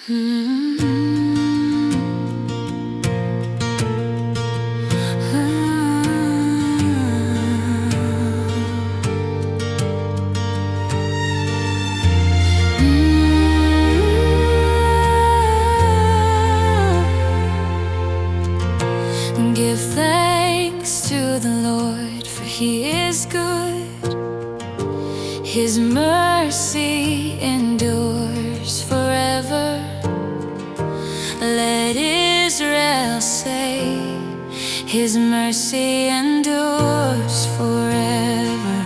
Give thanks to the Lord, for He is good. His mercy endures forever. Let Israel say, His mercy endures forever.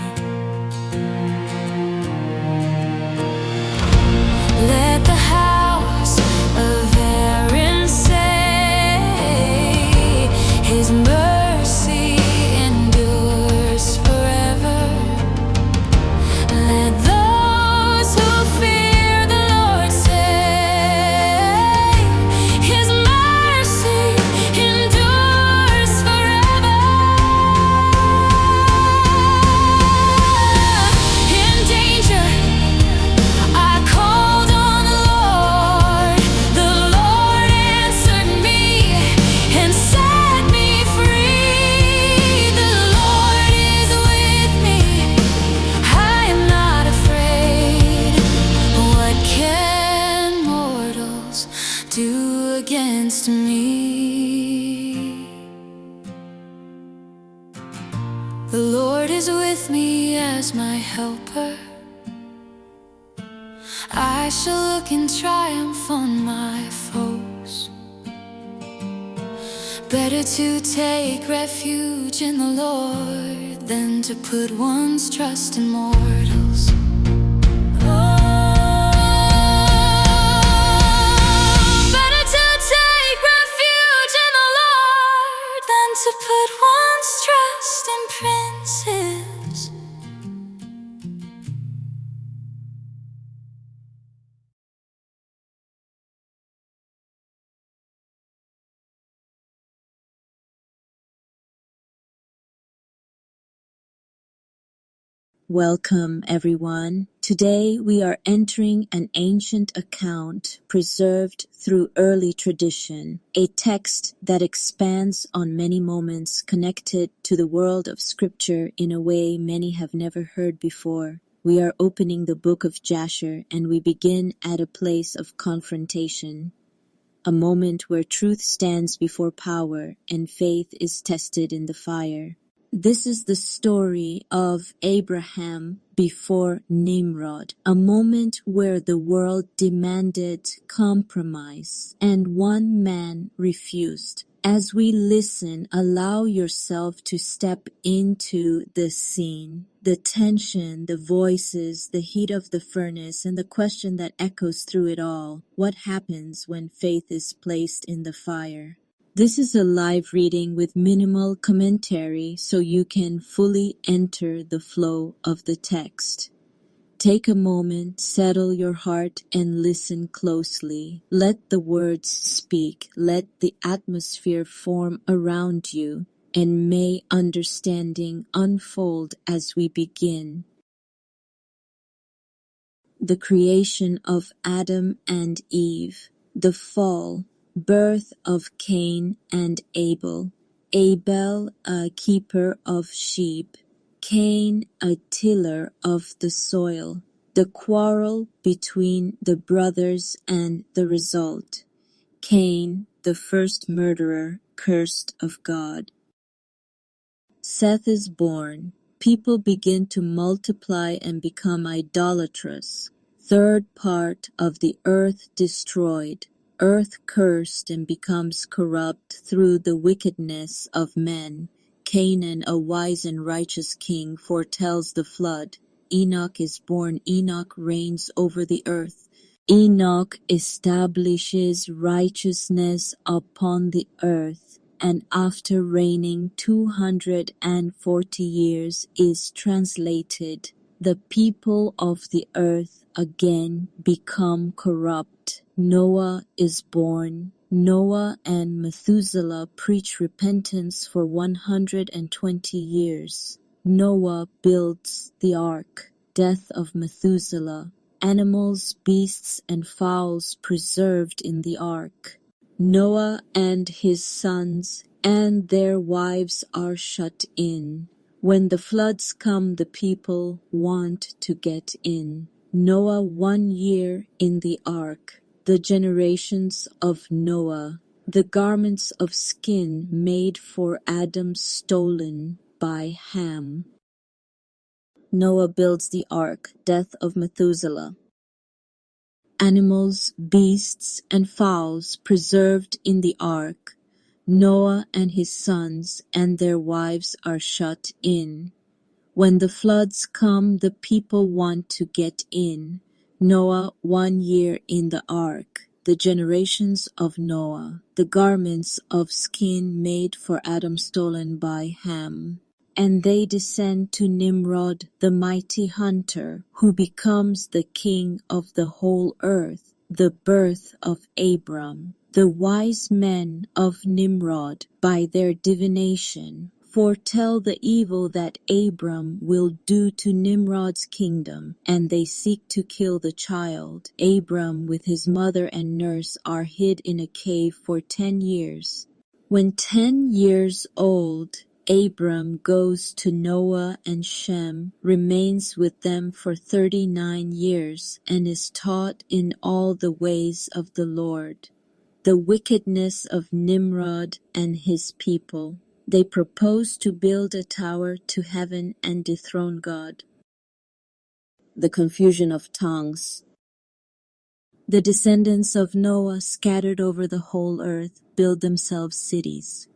Let the house of Aaron say, His mercy endures forever. Let those who fear the Lord say, His mercy endures forever. In danger, I called on the Lord. The Lord answered me and set me free. The Lord is with me. I am not afraid. What can mortals do against me? The Lord is with me as my helper. I shall look in triumph on my foes. Better to take refuge in the Lord than to put one's trust in mortals. Better to take refuge in the Lord than to put one's trust in princes. Welcome, everyone. Today we are entering an ancient account preserved through early tradition, a text that expands on many moments connected to the world of Scripture in a way many have never heard before. We are opening the Book of Jasher, and we begin at a place of confrontation, a moment where truth stands before power and faith is tested in the fire. This is the story of Abraham before Nimrod, a moment where the world demanded compromise and one man refused. As we listen, allow yourself to step into the scene, the tension, the voices, the heat of the furnace, and the question that echoes through it all: what happens when faith is placed in the fire? This is a live reading with minimal commentary, so you can fully enter the flow of the text. Take a moment, settle your heart, and listen closely. Let the words speak, let the atmosphere form around you, and may understanding unfold as we begin. The creation of Adam and Eve, the fall, birth of Cain and Abel. Abel, a keeper of sheep, Cain, a tiller of the soil. The quarrel between the brothers and the result. Cain, the first murderer, cursed of God. Seth is born. People begin to multiply and become idolatrous. Third part of the earth destroyed. Earth cursed and becomes corrupt through the wickedness of men. Canaan, a wise and righteous king, foretells the flood. Enoch is born. Enoch reigns over the earth. Enoch establishes righteousness upon the earth, and after reigning 240 years is translated. The people of the earth again become corrupt. Noah is born. Noah and Methuselah preach repentance for 120 years. Noah builds the ark. Death of Methuselah. animals, beasts, and fowls preserved in the ark. Noah and his sons and their wives are shut in. When the floods come, the people want to get in. Noah 1 year in the ark. The generations of Noah. The garments of skin made for Adam stolen by Ham. Noah builds the ark. Death of Methuselah. Animals, beasts, and fowls preserved in the ark. Noah and his sons and their wives are shut in. When the floods come, the people want to get in. Noah 1 year in the ark. The generations of Noah. The garments of skin made for Adam stolen by Ham. And they descend to Nimrod, the mighty hunter, who becomes the king of the whole earth, the birth of Abram. The wise men of Nimrod, by their divination, foretell the evil that Abram will do to Nimrod's kingdom, and they seek to kill the child. Abram with his mother and nurse are hid in a cave for 10 years. When 10 years old, Abram goes to Noah and Shem, remains with them for 39 years, and is taught in all the ways of the Lord. The wickedness of Nimrod and his people. They propose to build a tower to heaven and dethrone God. The confusion of tongues. The descendants of Noah, scattered over the whole earth, build themselves cities.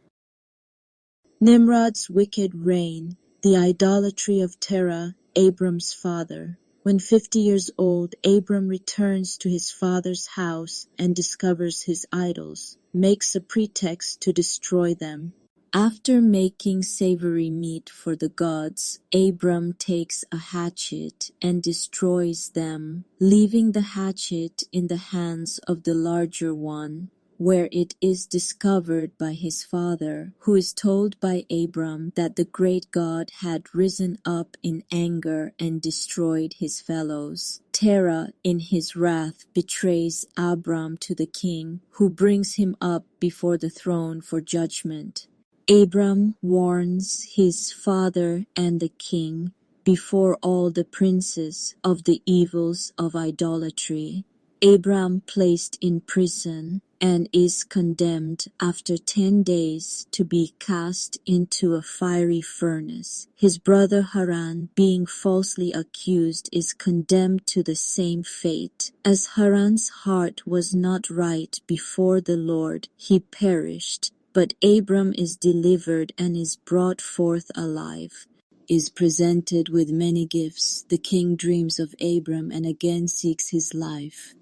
Nimrod's wicked reign, the idolatry of Terah, Abram's father. When 50 years old, Abram returns to his father's house and discovers his idols, makes a pretext to destroy them. After making savory meat for the gods, Abram takes a hatchet and destroys them, leaving the hatchet in the hands of the larger one, where it is discovered by his father, who is told by Abram that the great God had risen up in anger and destroyed his fellows. Terah, in his wrath, betrays Abram to the king, who brings him up before the throne for judgment. Abram warns his father and the king before all the princes of the evils of idolatry. Abram placed in prison and is condemned after 10 days to be cast into a fiery furnace. His brother Haran, being falsely accused, is condemned to the same fate. As Haran's heart was not right before the Lord, he perished. But Abram is delivered and is brought forth alive. Is presented with many gifts. The king dreams of Abram and again seeks his life.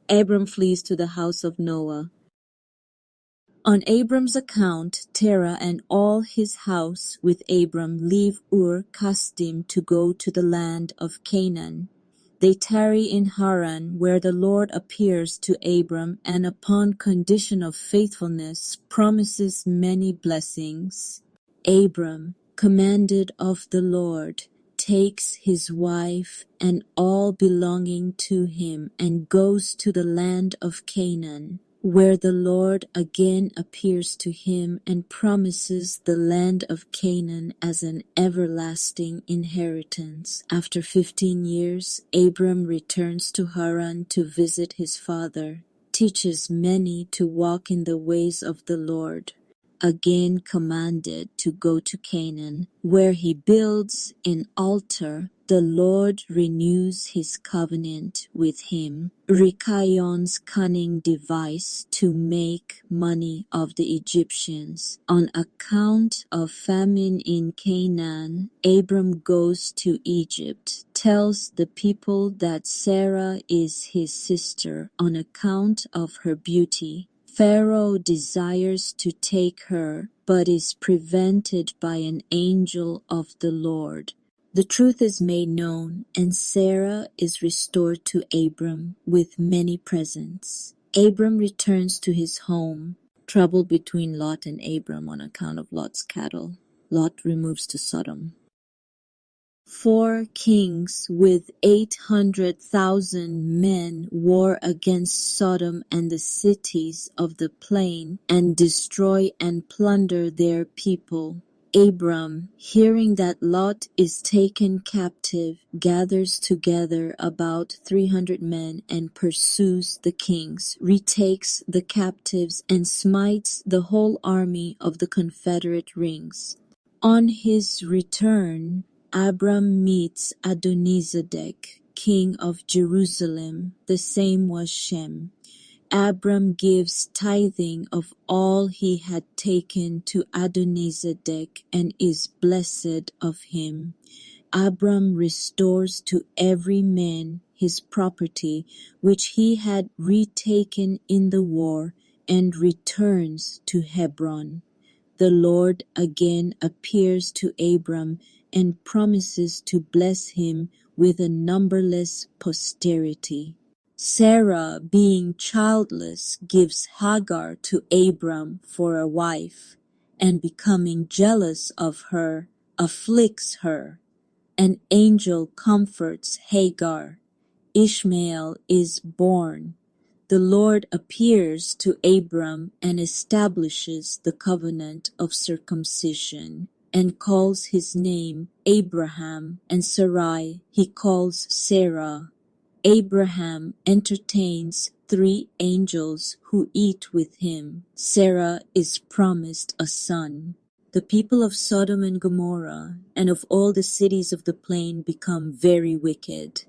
Abram flees to the house of Noah. On Abram's account, Terah and all his house with Abram leave Ur-Kasdim to go to the land of Canaan. They tarry in Haran, where the Lord appears to Abram and upon condition of faithfulness promises many blessings. Abram, commanded of the Lord, takes his wife and all belonging to him and goes to the land of Canaan, where the Lord again appears to him and promises the land of Canaan as an everlasting inheritance. After 15 years, Abram returns to Haran to visit his father, teaches many to walk in the ways of the Lord, again commanded to go to Canaan, where he builds an altar. The Lord renews his covenant with him. Rikaion's cunning device to make money of the Egyptians. On account of famine in Canaan, Abram goes to Egypt, tells the people that Sarah is his sister on account of her beauty. Pharaoh desires to take her, but is prevented by an angel of the Lord. The truth is made known, and Sarah is restored to Abram with many presents. Abram returns to his home. Trouble between Lot and Abram on account of Lot's cattle. Lot removes to Sodom. 4 kings with 800,000 men war against Sodom and the cities of the plain and destroy and plunder their people. Abram, hearing that Lot is taken captive, gathers together about 300 men and pursues the kings, retakes the captives, and smites the whole army of the Confederate rings. On his return, Abram meets Adonizedek, king of Jerusalem. The same was Shem. Abram gives tithing of all he had taken to Adonizedek and is blessed of him. Abram restores to every man his property which he had retaken in the war and returns to Hebron. The Lord again appears to Abram and promises to bless him with a numberless posterity. Sarah, being childless, gives Hagar to Abram for a wife, and becoming jealous of her, afflicts her. An angel comforts Hagar. Ishmael is born. The Lord appears to Abram and establishes the covenant of circumcision, and calls his name Abraham, and Sarai he calls Sarah. Abraham entertains 3 angels who eat with him. Sarah is promised a son. The people of Sodom and Gomorrah and of all the cities of the plain become very wicked.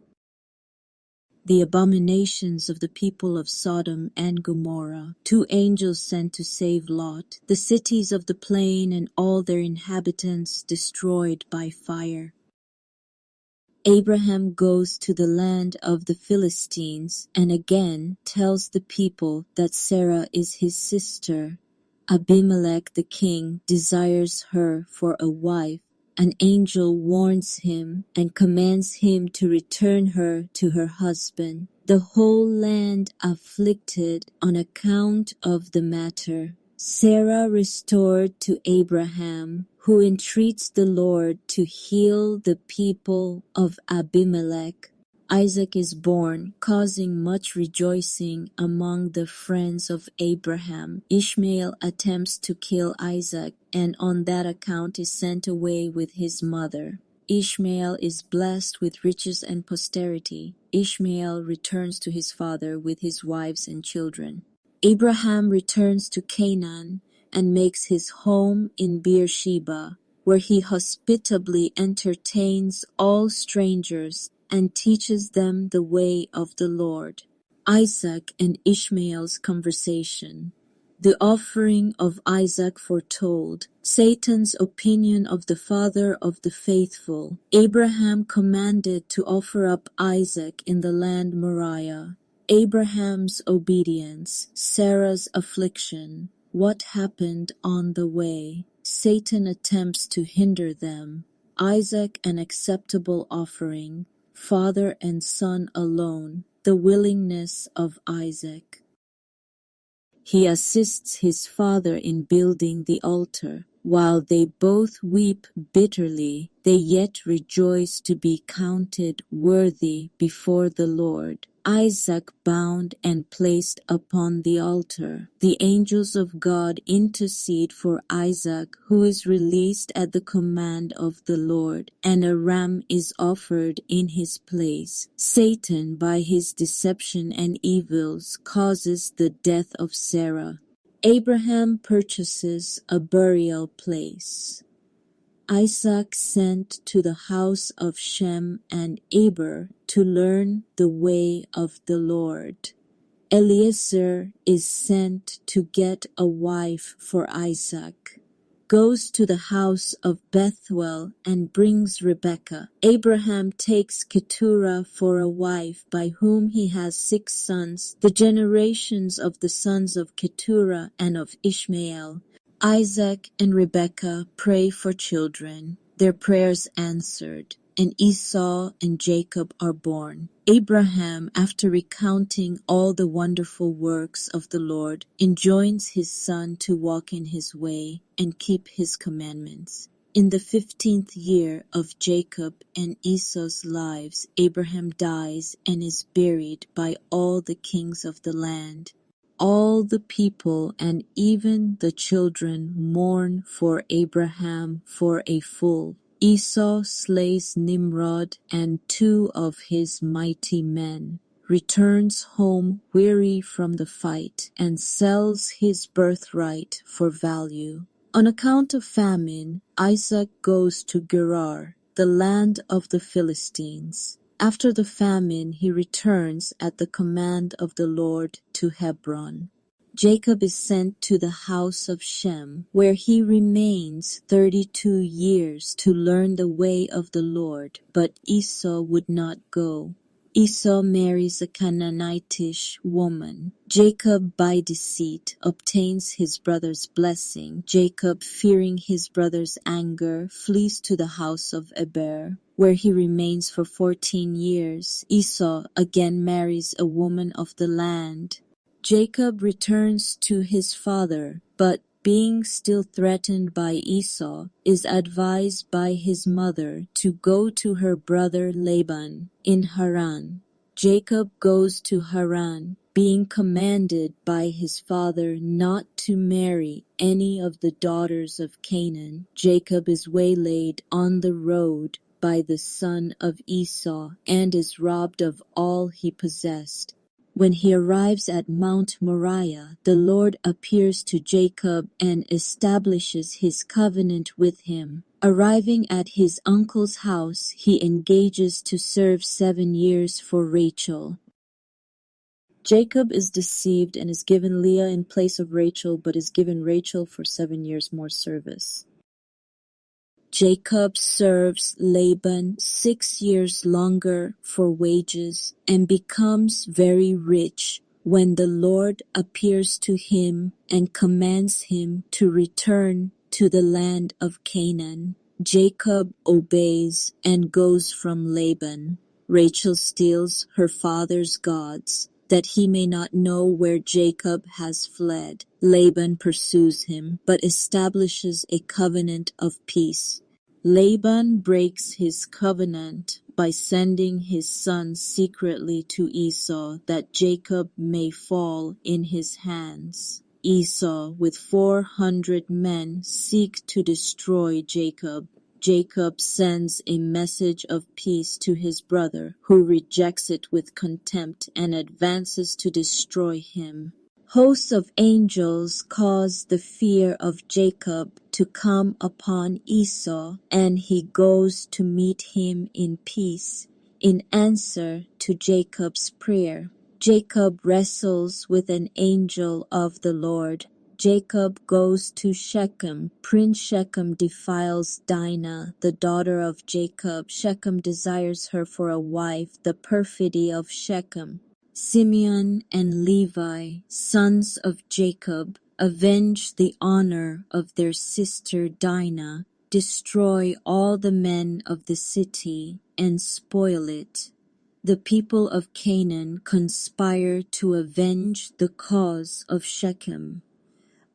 The abominations of the people of Sodom and Gomorrah, 2 angels sent to save Lot, the cities of the plain and all their inhabitants destroyed by fire. Abraham goes to the land of the Philistines and again tells the people that Sarah is his sister. Abimelech the king desires her for a wife. An angel warns him and commands him to return her to her husband. The whole land afflicted on account of the matter. Sarah restored to Abraham, who entreats the Lord to heal the people of Abimelech. Isaac is born, causing much rejoicing among the friends of Abraham. Ishmael attempts to kill Isaac, and on that account is sent away with his mother. Ishmael is blessed with riches and posterity. Ishmael returns to his father with his wives and children. Abraham returns to Canaan and makes his home in Beersheba, where he hospitably entertains all strangers and teaches them the way of the Lord. Isaac and Ishmael's conversation. The offering of Isaac foretold. Satan's opinion of the father of the faithful. Abraham commanded to offer up Isaac in the land Moriah. Abraham's obedience. Sarah's affliction. What happened on the way? Satan attempts to hinder them. Isaac an acceptable offering. Father and son alone. The willingness of Isaac. He assists his father in building the altar. While they both weep bitterly, they yet rejoice to be counted worthy before the Lord. Isaac bound and placed upon the altar. The angels of God intercede for Isaac, who is released at the command of the Lord, and a ram is offered in his place. Satan, by his deception and evils, causes the death of Sarah. Abraham purchases a burial place. Isaac sent to the house of Shem and Eber to learn the way of the Lord. Eliezer is sent to get a wife for Isaac. Goes to the house of Bethuel and brings Rebekah. Abraham takes Keturah for a wife, by whom he has 6 sons, the generations of the sons of Keturah and of Ishmael. Isaac and Rebekah pray for children, their prayers answered, and Esau and Jacob are born. Abraham, after recounting all the wonderful works of the Lord, enjoins his son to walk in his way and keep his commandments. In the 15th year of Jacob and Esau's lives, Abraham dies and is buried by all the kings of the land. All the people and even the children mourn for Abraham for a fool. Esau slays Nimrod and 2 of his mighty men, returns home weary from the fight, and sells his birthright for value. On account of famine, Isaac goes to Gerar, the land of the Philistines. After the famine, he returns at the command of the Lord to Hebron. Jacob is sent to the house of Shem, where he remains 32 years to learn the way of the Lord, but Esau would not go. Esau marries a Canaanitish woman. Jacob, by deceit, obtains his brother's blessing. Jacob, fearing his brother's anger, flees to the house of Eber, where he remains for 14 years. Esau again marries a woman of the land. Jacob returns to his father, but being still threatened by Esau, is advised by his mother to go to her brother Laban in Haran. Jacob goes to Haran, being commanded by his father not to marry any of the daughters of Canaan. Jacob is waylaid on the road by the son of Esau and is robbed of all he possessed. When he arrives at Mount Moriah, the Lord appears to Jacob and establishes his covenant with him. Arriving at his uncle's house, he engages to serve 7 years for Rachel. Jacob is deceived and is given Leah in place of Rachel, but is given Rachel for 7 years more service. Jacob serves Laban 6 years longer for wages and becomes very rich when the Lord appears to him and commands him to return to the land of Canaan. Jacob obeys and goes from Laban. Rachel steals her father's gods, that he may not know where Jacob has fled. Laban pursues him, but establishes a covenant of peace. Laban breaks his covenant by sending his son secretly to Esau, that Jacob may fall in his hands. Esau, with 400 men, seek to destroy Jacob. Jacob sends a message of peace to his brother, who rejects it with contempt and advances to destroy him. Hosts of angels cause the fear of Jacob to come upon Esau, and he goes to meet him in peace, in answer to Jacob's prayer. Jacob wrestles with an angel of the Lord. Jacob goes to Shechem. Prince Shechem defiles Dinah, the daughter of Jacob. Shechem desires her for a wife, the perfidy of Shechem. Simeon and Levi, sons of Jacob, avenge the honor of their sister Dinah, destroy all the men of the city, and spoil it. The people of Canaan conspire to avenge the cause of Shechem.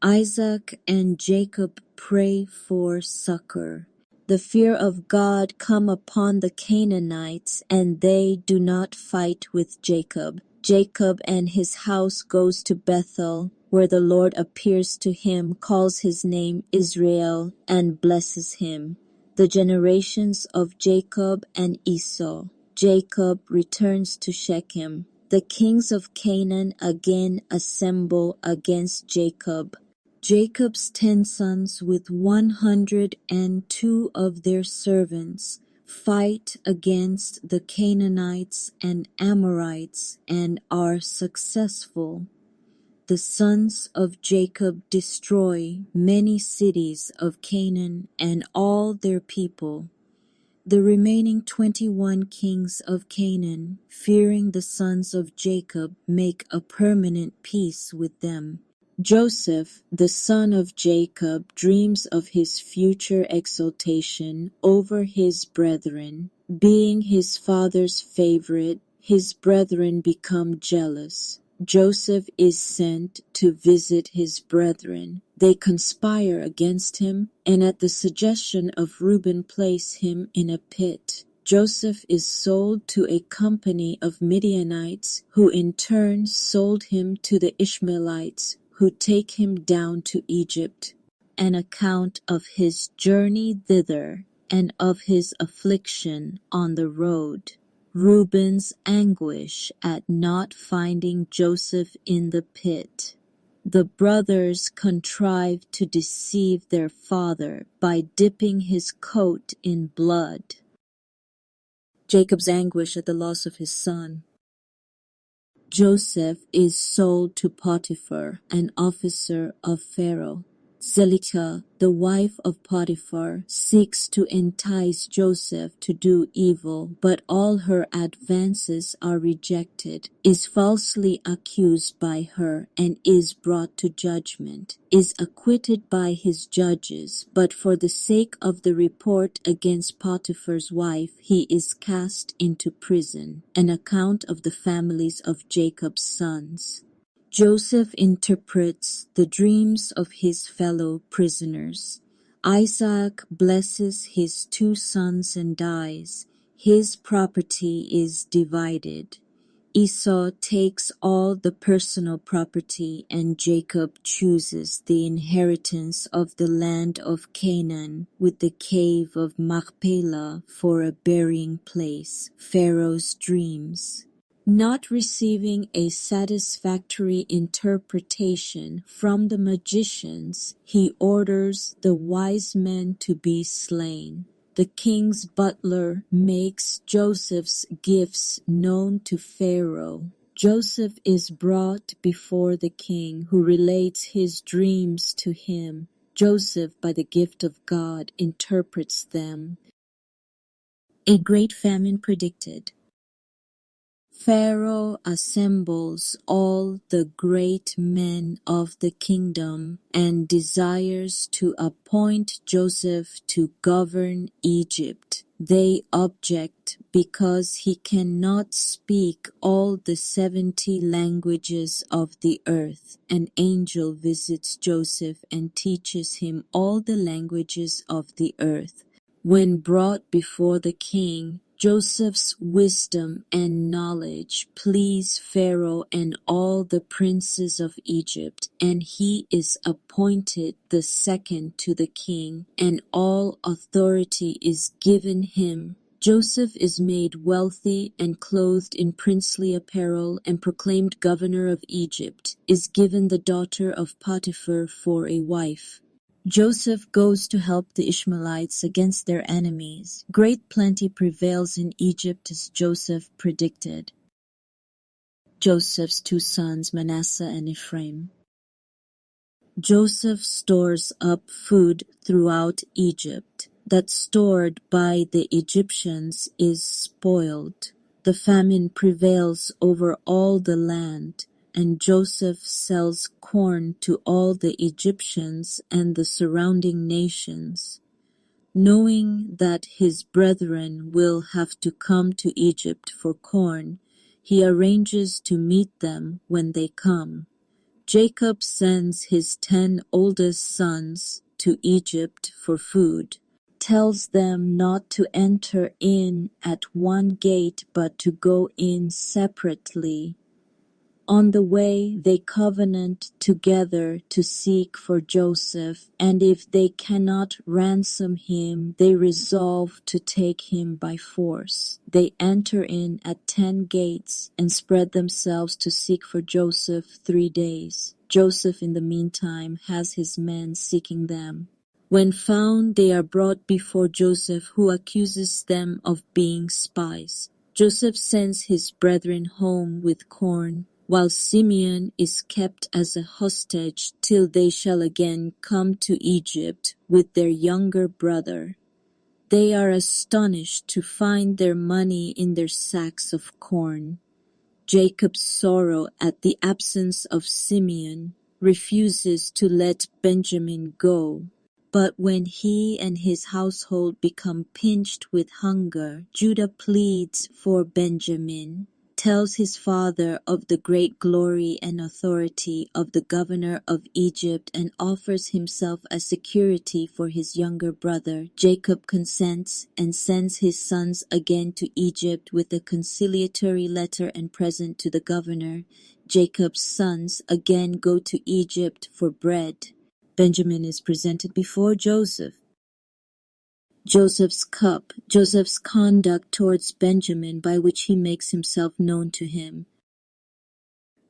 Isaac and Jacob pray for succor. The fear of God come upon the Canaanites, and they do not fight with Jacob. Jacob and his house goes to Bethel, where the Lord appears to him, calls his name Israel, and blesses him. The generations of Jacob and Esau. Jacob returns to Shechem. The kings of Canaan again assemble against Jacob. Jacob's 10 sons with 102 of their servants fight against the Canaanites and Amorites and are successful. The sons of Jacob destroy many cities of Canaan and all their people. The remaining 21 kings of Canaan, fearing the sons of Jacob, make a permanent peace with them. Joseph, the son of Jacob, dreams of his future exaltation over his brethren. Being his father's favorite, his brethren become jealous. Joseph is sent to visit his brethren. They conspire against him, and at the suggestion of Reuben place him in a pit. Joseph is sold to a company of Midianites, who in turn sold him to the Ishmaelites, who take him down to Egypt. An account of his journey thither and of his affliction on the road. Reuben's anguish at not finding Joseph in the pit. The brothers contrive to deceive their father by dipping his coat in blood. Jacob's anguish at the loss of his son. Joseph is sold to Potiphar, an officer of Pharaoh. Zelika, the wife of Potiphar, seeks to entice Joseph to do evil, but all her advances are rejected, is falsely accused by her, and is brought to judgment, is acquitted by his judges, but for the sake of the report against Potiphar's wife, he is cast into prison. An account of the families of Jacob's sons. Joseph interprets the dreams of his fellow prisoners. Isaac blesses his 2 sons and dies. His property is divided. Esau takes all the personal property, and Jacob chooses the inheritance of the land of Canaan with the cave of Machpelah for a burying place. Pharaoh's dreams. Not receiving a satisfactory interpretation from the magicians, he orders the wise men to be slain. The king's butler makes Joseph's gifts known to Pharaoh. Joseph is brought before the king, who relates his dreams to him. Joseph, by the gift of God, interprets them. A great famine predicted. Pharaoh assembles all the great men of the kingdom and desires to appoint Joseph to govern Egypt. They object because he cannot speak all the 70 languages of the earth. An angel visits Joseph and teaches him all the languages of the earth. When brought before the king, Joseph's wisdom and knowledge please Pharaoh and all the princes of Egypt, and he is appointed the second to the king, and all authority is given him. Joseph is made wealthy and clothed in princely apparel and proclaimed governor of Egypt, is given the daughter of Potiphar for a wife. Joseph goes to help the Ishmaelites against their enemies. Great plenty prevails in Egypt as Joseph predicted. Joseph's 2 sons, Manasseh and Ephraim. Joseph stores up food throughout Egypt. That stored by the Egyptians is spoiled. The famine prevails over all the land. And Joseph sells corn to all the Egyptians and the surrounding nations. Knowing that his brethren will have to come to Egypt for corn, he arranges to meet them when they come. Jacob sends his 10 oldest sons to Egypt for food, tells them not to enter in at one gate but to go in separately. On the way, they covenant together to seek for Joseph, and if they cannot ransom him, they resolve to take him by force. They enter in at 10 gates and spread themselves to seek for Joseph 3 days. Joseph, in the meantime, has his men seeking them. When found, they are brought before Joseph, who accuses them of being spies. Joseph sends his brethren home with corn, while Simeon is kept as a hostage till they shall again come to Egypt with their younger brother. They are astonished to find their money in their sacks of corn. Jacob's sorrow at the absence of Simeon refuses to let Benjamin go. But when he and his household become pinched with hunger, Judah pleads for Benjamin. tells his father of the great glory and authority of the governor of Egypt and offers himself as security for his younger brother. Jacob consents and sends his sons again to Egypt with a conciliatory letter and present to the governor. Jacob's sons again go to Egypt for bread. Benjamin is presented before Joseph. Joseph's cup, Joseph's conduct towards Benjamin by which he makes himself known to him,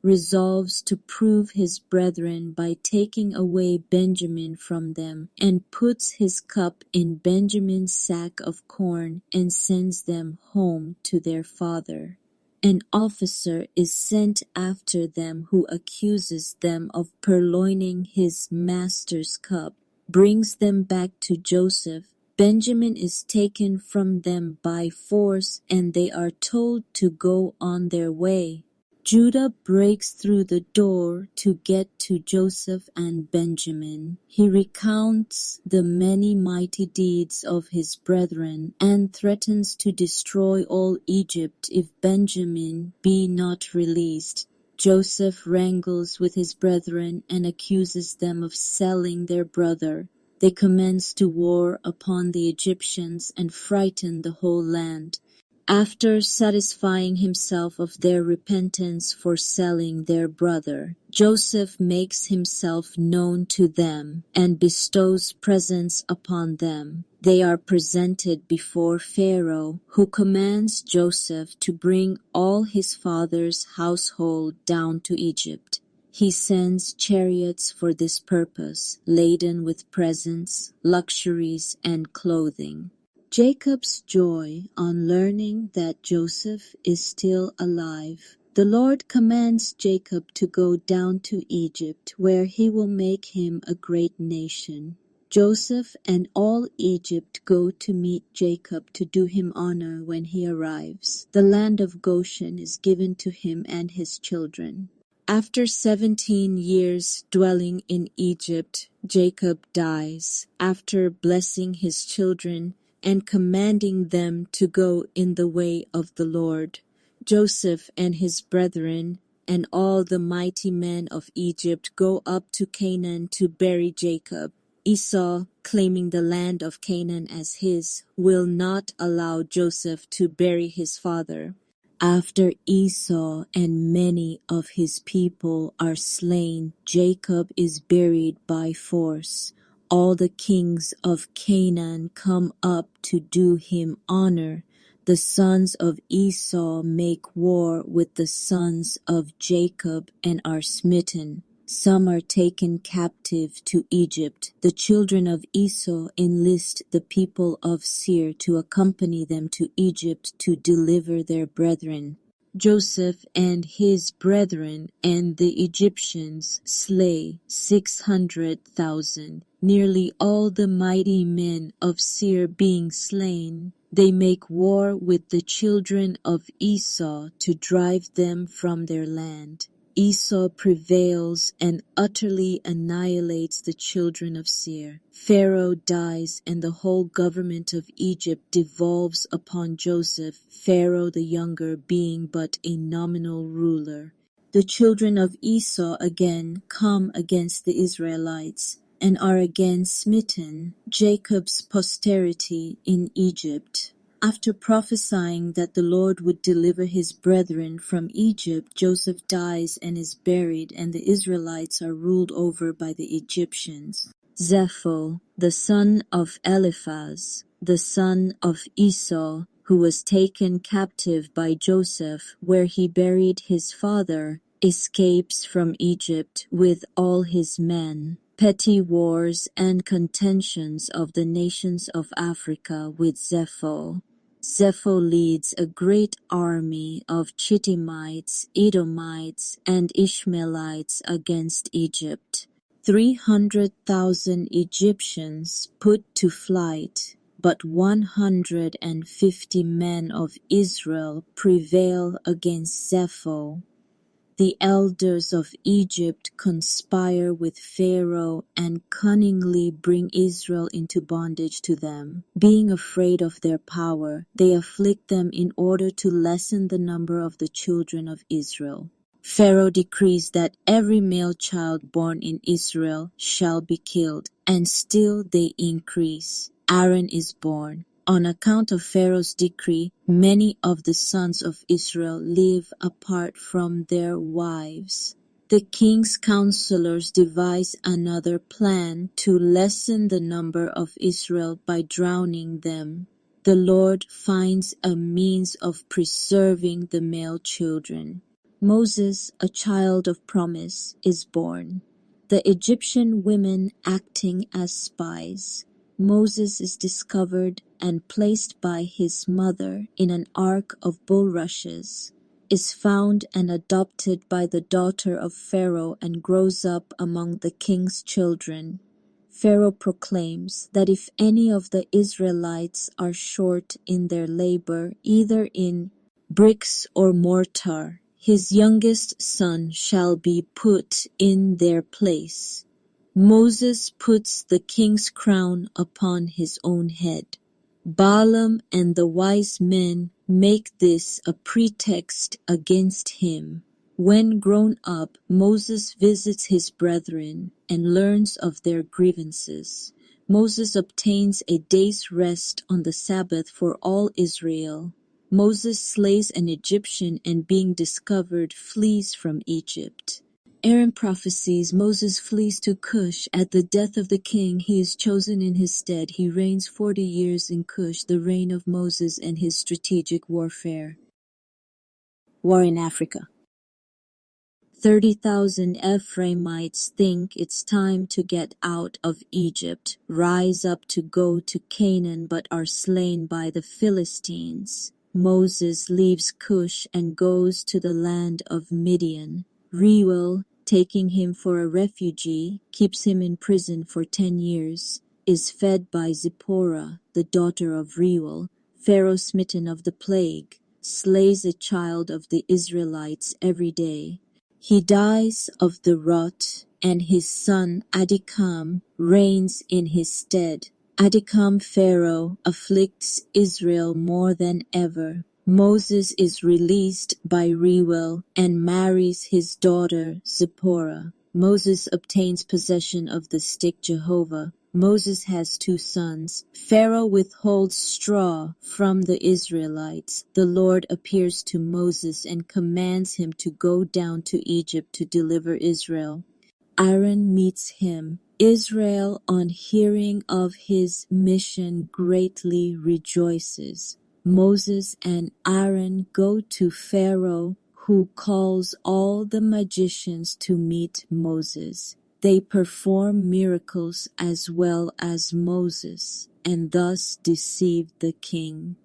resolves to prove his brethren by taking away Benjamin from them, and puts his cup in Benjamin's sack of corn and sends them home to their father. An officer is sent after them who accuses them of purloining his master's cup, brings them back to Joseph. Benjamin is taken from them by force, and they are told to go on their way. Judah breaks through the door to get to Joseph and Benjamin. He recounts the many mighty deeds of his brethren and threatens to destroy all Egypt if Benjamin be not released. Joseph wrangles with his brethren and accuses them of selling their brother. They commence to war upon the Egyptians and frighten the whole land. After satisfying himself of their repentance for selling their brother, Joseph makes himself known to them and bestows presents upon them. They are presented before Pharaoh, who commands Joseph to bring all his father's household down to Egypt. He sends chariots for this purpose, laden with presents, luxuries, and clothing. Jacob's joy on learning that Joseph is still alive. The Lord commands Jacob to go down to Egypt, where he will make him a great nation. Joseph and all Egypt go to meet Jacob to do him honor when he arrives. The land of Goshen is given to him and his children. After 17 years dwelling in Egypt, Jacob dies. After blessing his children and commanding them to go in the way of the Lord, Joseph and his brethren and all the mighty men of Egypt go up to Canaan to bury Jacob. Esau, claiming the land of Canaan as his, will not allow Joseph to bury his father. After Esau and many of his people are slain, Jacob is buried by force. All the kings of Canaan come up to do him honor. The sons of Esau make war with the sons of Jacob and are smitten. Some are taken captive to Egypt. The children of Esau enlist the people of Seir to accompany them to Egypt to deliver their brethren. Joseph and his brethren and the Egyptians slay 600,000. Nearly all the mighty men of Seir being slain, they make war with the children of Esau to drive them from their land. Esau prevails and utterly annihilates the children of Seir. Pharaoh dies and the whole government of Egypt devolves upon Joseph, Pharaoh the younger being but a nominal ruler. The children of Esau again come against the Israelites and are again smitten, Jacob's posterity in Egypt. After prophesying that the Lord would deliver his brethren from Egypt, Joseph dies and is buried, and the Israelites are ruled over by the Egyptians. Zepho, the son of Eliphaz, the son of Esau, who was taken captive by Joseph, where he buried his father, escapes from Egypt with all his men. Petty wars and contentions of the nations of Africa with Zepho. Zepho leads a great army of Chittimites, Edomites, and Ishmaelites against Egypt. 300,000 Egyptians put to flight, but 150 men of Israel prevail against Zepho. The elders of Egypt conspire with Pharaoh and cunningly bring Israel into bondage to them. Being afraid of their power, they afflict them in order to lessen the number of the children of Israel. Pharaoh decrees that every male child born in Israel shall be killed, and still they increase. Aaron is born. On account of Pharaoh's decree, many of the sons of Israel live apart from their wives. The king's counselors devise another plan to lessen the number of Israel by drowning them. The Lord finds a means of preserving the male children. Moses, a child of promise, is born. The Egyptian women acting as spies. Moses is discovered and placed by his mother in an ark of bulrushes, is found and adopted by the daughter of Pharaoh and grows up among the king's children. Pharaoh proclaims that if any of the Israelites are short in their labor, either in bricks or mortar, his youngest son shall be put in their place. Moses puts the king's crown upon his own head. Balaam and the wise men make this a pretext against him. When grown up, Moses visits his brethren and learns of their grievances. Moses obtains a day's rest on the Sabbath for all Israel. Moses slays an Egyptian and being discovered flees from Egypt. Aaron prophesies Moses flees to Cush. At the death of the king, he is chosen in his stead. He reigns 40 years in Cush, the reign of Moses and his strategic warfare. War in Africa. 30,000 Ephraimites think it's time to get out of Egypt, rise up to go to Canaan, but are slain by the Philistines. Moses leaves Cush and goes to the land of Midian. Reuel, taking him for a refugee, keeps him in prison for 10 years, is fed by Zipporah, the daughter of Reuel. Pharaoh, smitten of the plague, slays a child of the Israelites every day. He dies of the rot, and his son Adikam reigns in his stead. Adikam Pharaoh afflicts Israel more than ever. Moses is released by Reuel and marries his daughter Zipporah. Moses obtains possession of the stick Jehovah. Moses has 2 sons. Pharaoh withholds straw from the Israelites. The Lord appears to Moses and commands him to go down to Egypt to deliver Israel. Aaron meets him. Israel, on hearing of his mission, greatly rejoices. Moses and Aaron go to Pharaoh, who calls all the magicians to meet Moses. They perform miracles as well as Moses, and thus deceive the king.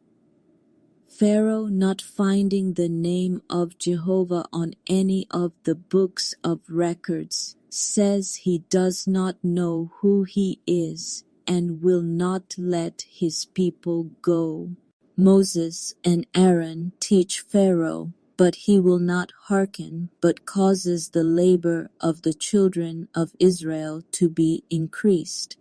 Pharaoh, not finding the name of Jehovah on any of the books of records, says he does not know who he is and will not let his people go. Moses and Aaron teach Pharaoh, but he will not hearken, but causes the labor of the children of Israel to be increased.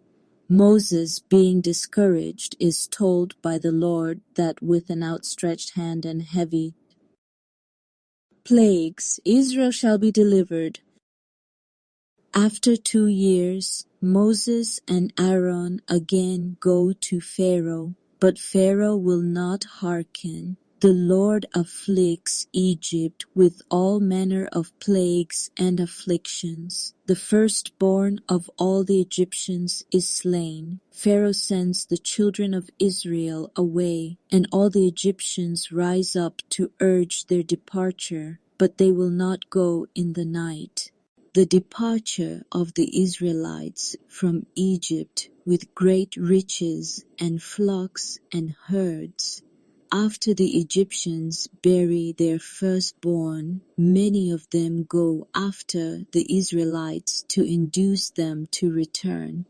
Moses, being discouraged, is told by the Lord that with an outstretched hand and heavy plagues Israel shall be delivered. After 2 years, Moses and Aaron again go to Pharaoh, but Pharaoh will not hearken. The Lord afflicts Egypt with all manner of plagues and afflictions. The firstborn of all the Egyptians is slain. Pharaoh sends the children of Israel away, and all the Egyptians rise up to urge their departure, but they will not go in the night. The departure of the Israelites from Egypt with great riches and flocks and herds. After the Egyptians bury their firstborn, many of them go after the Israelites to induce them to return,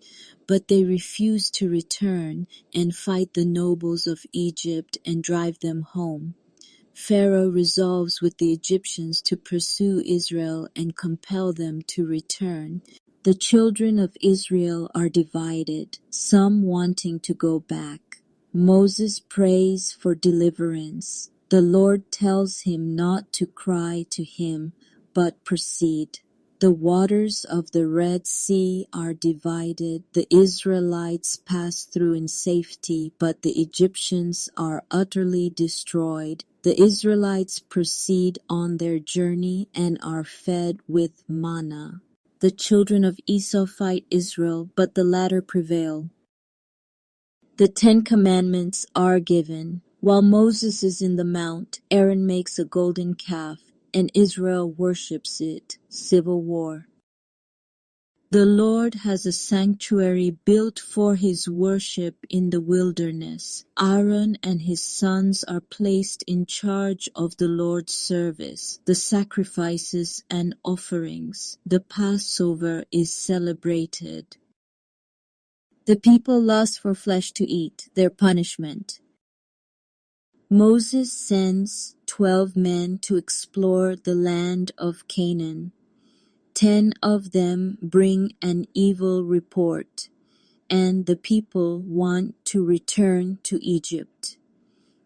but they refuse to return and fight the nobles of Egypt and drive them home. Pharaoh resolves with the Egyptians to pursue Israel and compel them to return. The children of Israel are divided, some wanting to go back. Moses prays for deliverance. The Lord tells him not to cry to him, but proceed. The waters of the Red Sea are divided. The Israelites pass through in safety, but the Egyptians are utterly destroyed. The Israelites proceed on their journey and are fed with manna. The children of Esau fight Israel, but the latter prevail. The 10 Commandments are given. While Moses is in the mount, Aaron makes a golden calf, and Israel worships it. Civil war. The Lord has a sanctuary built for his worship in the wilderness. Aaron and his sons are placed in charge of the Lord's service, the sacrifices and offerings. The Passover is celebrated. The people lust for flesh to eat, their punishment. Moses sends 12 men to explore the land of Canaan. 10 of them bring an evil report, and the people want to return to Egypt.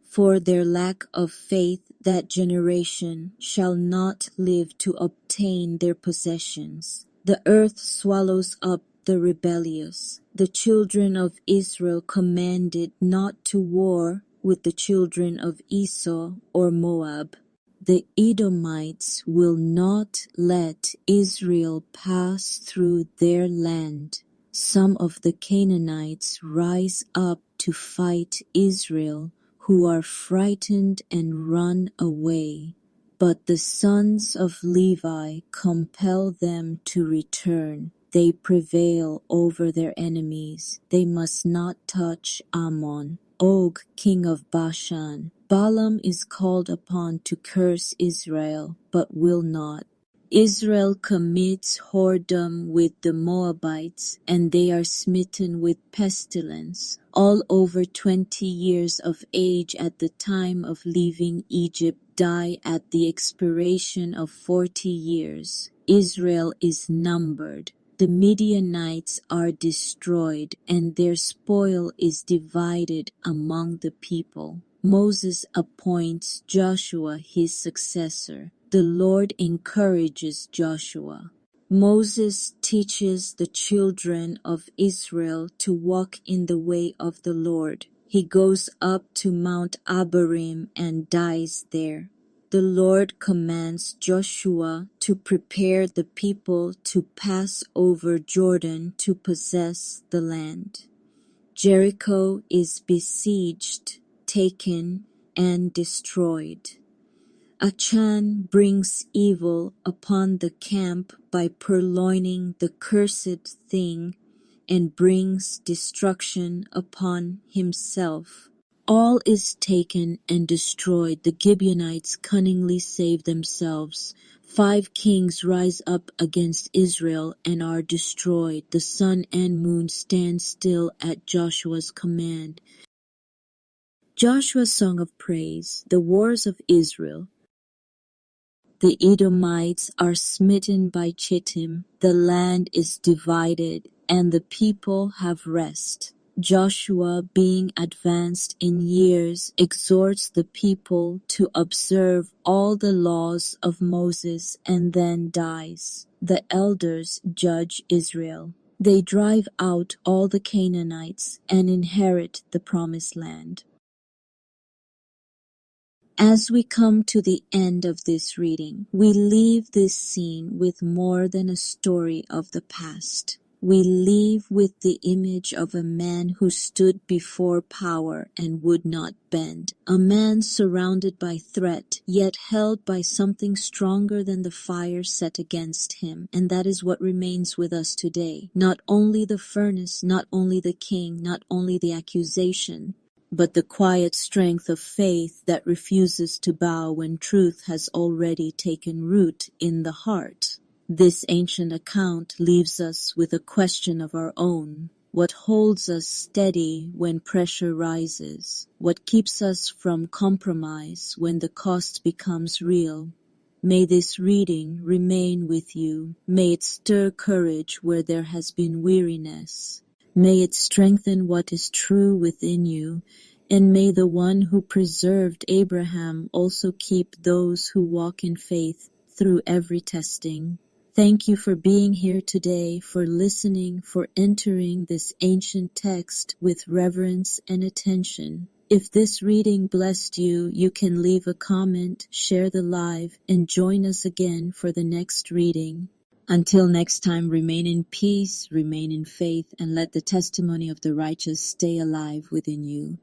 For their lack of faith, that generation shall not live to obtain their possessions. The earth swallows up the rebellious. The children of Israel commanded not to war with the children of Esau or Moab. The Edomites will not let Israel pass through their land. Some of the Canaanites rise up to fight Israel, who are frightened and run away. But the sons of Levi compel them to return. They prevail over their enemies. They must not touch Ammon. Og, king of Bashan. Balaam is called upon to curse Israel, but will not. Israel commits whoredom with the Moabites, and they are smitten with pestilence. All over 20 years of age at the time of leaving Egypt die at the expiration of 40 years. Israel is numbered. The Midianites are destroyed, and their spoil is divided among the people. Moses appoints Joshua his successor. The Lord encourages Joshua. Moses teaches the children of Israel to walk in the way of the Lord. He goes up to Mount Abarim and dies there. The Lord commands Joshua to prepare the people to pass over Jordan to possess the land. Jericho is besieged, taken, and destroyed. Achan brings evil upon the camp by purloining the cursed thing and brings destruction upon himself. All is taken and destroyed. The Gibeonites cunningly save themselves. 5 kings rise up against Israel and are destroyed. The sun and moon stand still at Joshua's command. Joshua's song of praise, the wars of Israel. The Edomites are smitten by Chittim. The land is divided, and the people have rest. Joshua, being advanced in years, exhorts the people to observe all the laws of Moses and then dies. The elders judge Israel. They drive out all the Canaanites and inherit the promised land. As we come to the end of this reading, we leave this scene with more than a story of the past. We leave with the image of a man who stood before power and would not bend. A man surrounded by threat, yet held by something stronger than the fire set against him. And that is what remains with us today. Not only the furnace, not only the king, not only the accusation, but the quiet strength of faith that refuses to bow when truth has already taken root in the heart. This ancient account leaves us with a question of our own. what holds us steady when pressure rises, what keeps us from compromise when the cost becomes real. May this reading remain with you. May it stir courage where there has been weariness. May it strengthen what is true within you, and may the one who preserved Abraham also keep those who walk in faith through every testing. Thank you for being here today, for listening, for entering this ancient text with reverence and attention. If this reading blessed you, you can leave a comment, share the live, and join us again for the next reading. Until next time, remain in peace, remain in faith, and let the testimony of the righteous stay alive within you.